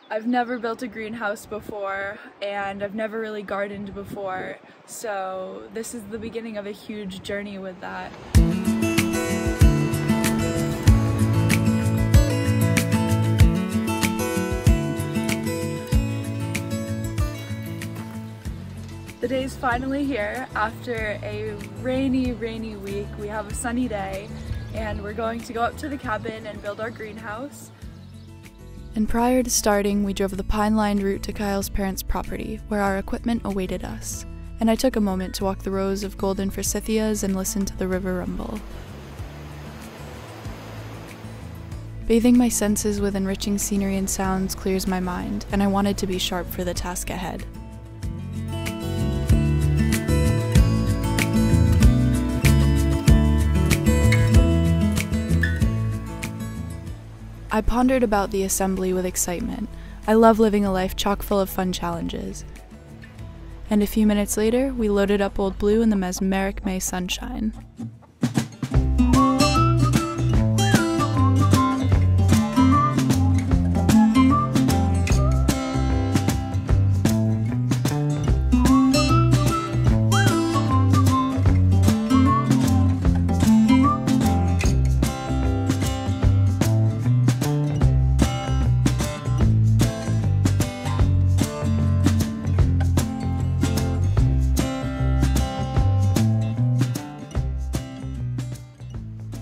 I've never built a greenhouse before, and I've never really gardened before, so this is the beginning of a huge journey with that. The day's finally here. After a rainy week, we have a sunny day, and we're going to go up to the cabin and build our greenhouse. And prior to starting, we drove the pine-lined route to Kyle's parents' property, where our equipment awaited us, and I took a moment to walk the rows of golden forsythias and listen to the river rumble. Bathing my senses with enriching scenery and sounds clears my mind, and I wanted to be sharp for the task ahead. I pondered about the assembly with excitement. I love living a life chock full of fun challenges. And a few minutes later, we loaded up Old Blue in the mesmeric May sunshine.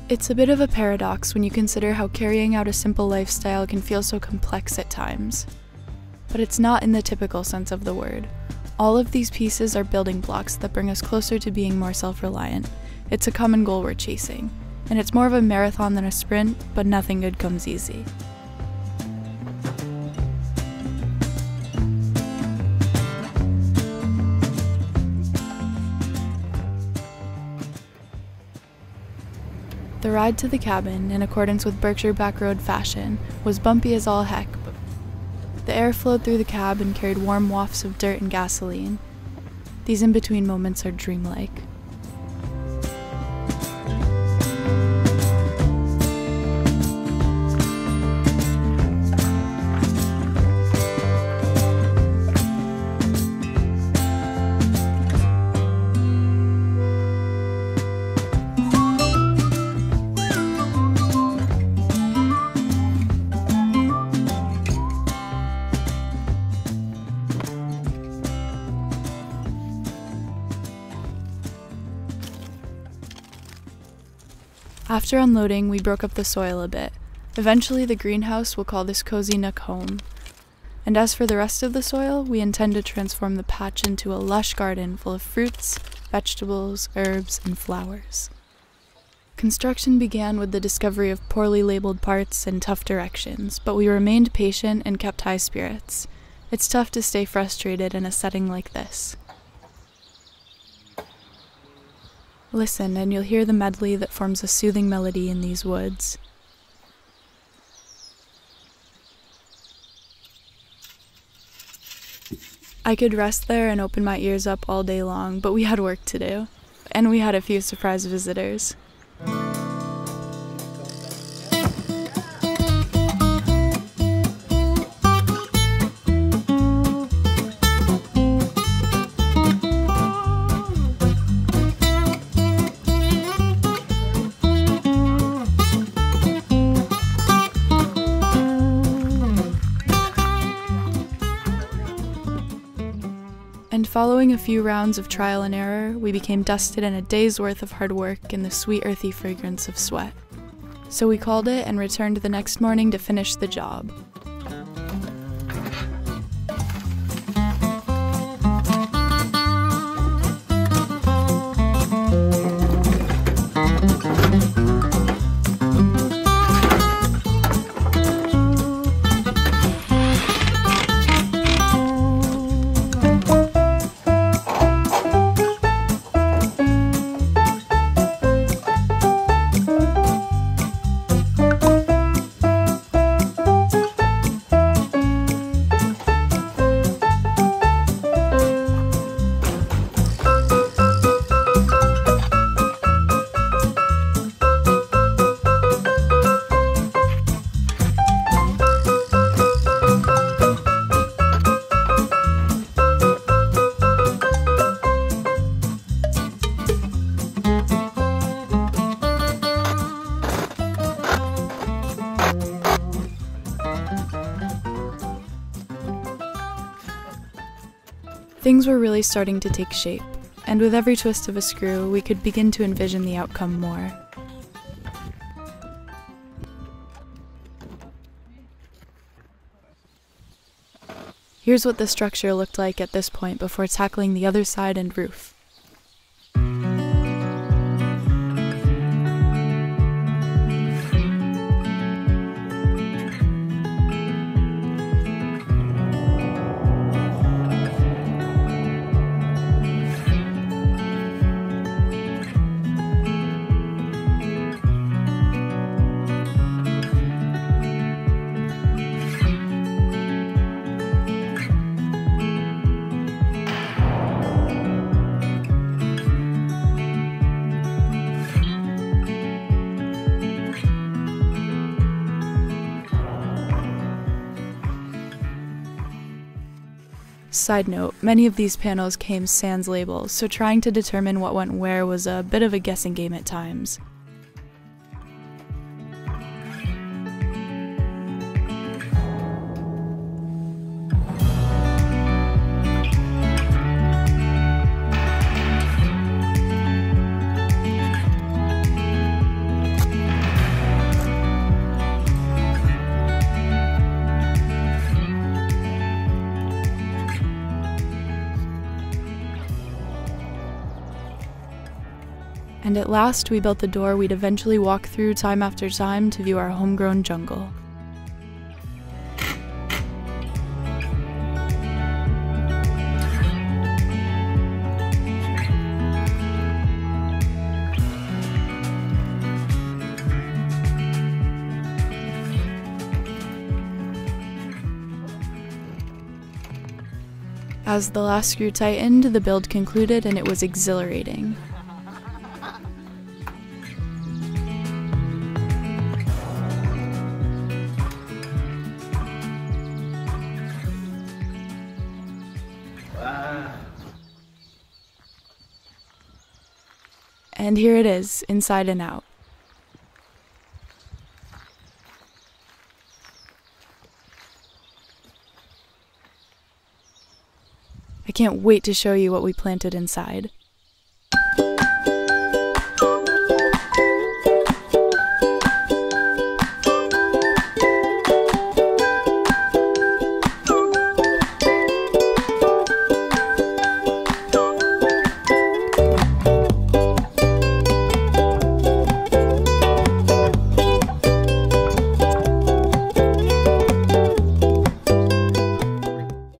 It's a bit of a paradox when you consider how carrying out a simple lifestyle can feel so complex at times. But it's not in the typical sense of the word. All of these pieces are building blocks that bring us closer to being more self-reliant. It's a common goal we're chasing, and it's more of a marathon than a sprint, but nothing good comes easy. The ride to the cabin, in accordance with Berkshire Backroad fashion, was bumpy as all heck, but the air flowed through the cab and carried warm wafts of dirt and gasoline. These in-between moments are dreamlike. After unloading, we broke up the soil a bit. Eventually, the greenhouse will call this cozy nook home. And as for the rest of the soil, we intend to transform the patch into a lush garden full of fruits, vegetables, herbs, and flowers. Construction began with the discovery of poorly labeled parts and tough directions, but we remained patient and kept high spirits. It's tough to stay frustrated in a setting like this. Listen, and you'll hear the medley that forms a soothing melody in these woods. I could rest there and open my ears up all day long, but we had work to do. And we had a few surprise visitors. And following a few rounds of trial and error, we became dusted in a day's worth of hard work in the sweet earthy fragrance of sweat. So we called it and returned the next morning to finish the job. Things were really starting to take shape, and with every twist of a screw, we could begin to envision the outcome more. Here's what the structure looked like at this point before tackling the other side and roof. Side note, many of these panels came sans labels, so trying to determine what went where was a bit of a guessing game at times. And at last, we built the door we'd eventually walk through time after time to view our homegrown jungle. As the last screw tightened, the build concluded, and it was exhilarating. And here it is, inside and out. I can't wait to show you what we planted inside.